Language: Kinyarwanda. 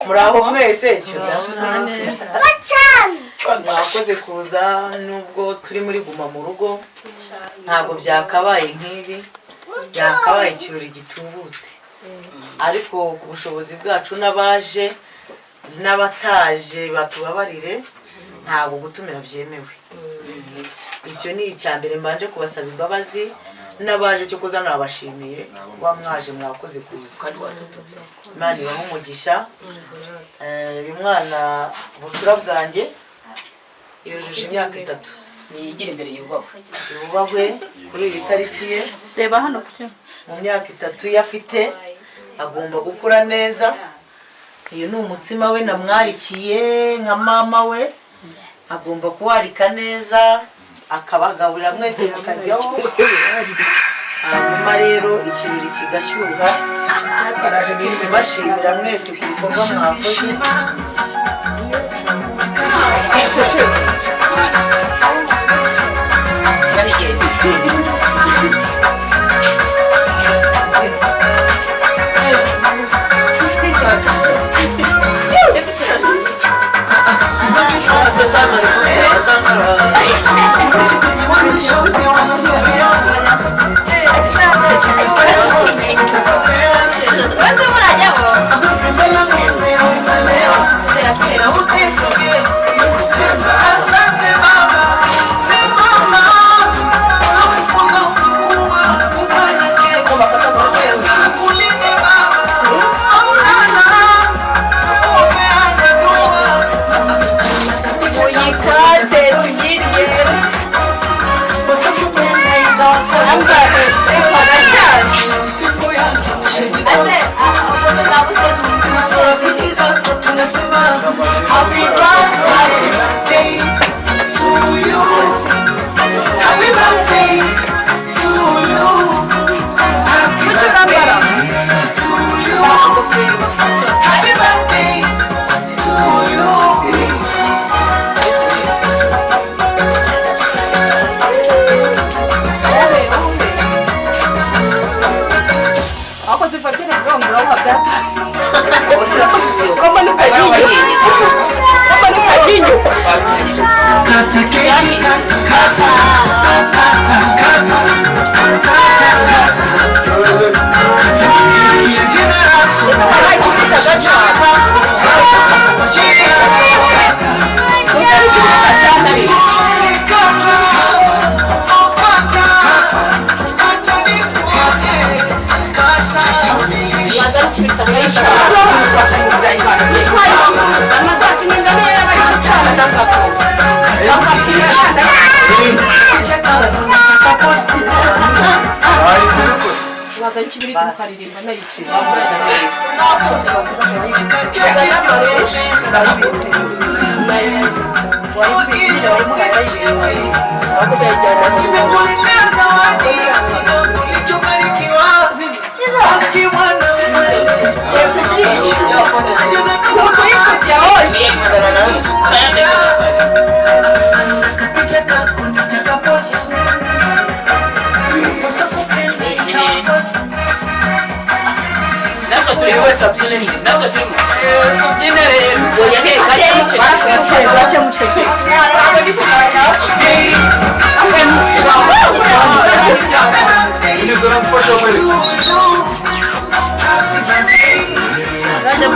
muraho mwese mwakoze kuza nubwo turi muri guma mu rugo ntabwo byakabaye nk'ibi byakabaye ikirori gitubutse ariko ku bushobozi bwacu n'abaje n'abataje batubabarire ntabwo gutumira byemewe ibyo ni icyambere mbanje kubasaba imbabazi n'abaje cyo kuzana abashimiye kuba mwaje mwakoze kuza Imana ibahe umugisha uyu mwana butura bwanjye yujuje imyaka 3 niyigira imbere yubahwe kuri iyi tariki ye reba hano mu myaka 3 yafite agomba gukura neza iyo ni umutsima we namwarikiye nka mama we agomba kuwarika neza akabagaburira mwese mukajyaho hanyuma rero ikirori kigashyuha bashimira mwese ku bikorwa mwakoze Happy birthday to you. Happy birthday to you. Happy birthday to you. Happy birthday to you. Ako sifatnya nggak mau apa? Kamu lupa jinju. Kamu lupa jinju. Kata keki, kata kata, kata kata, kata kata. Kata ya generasi. Ada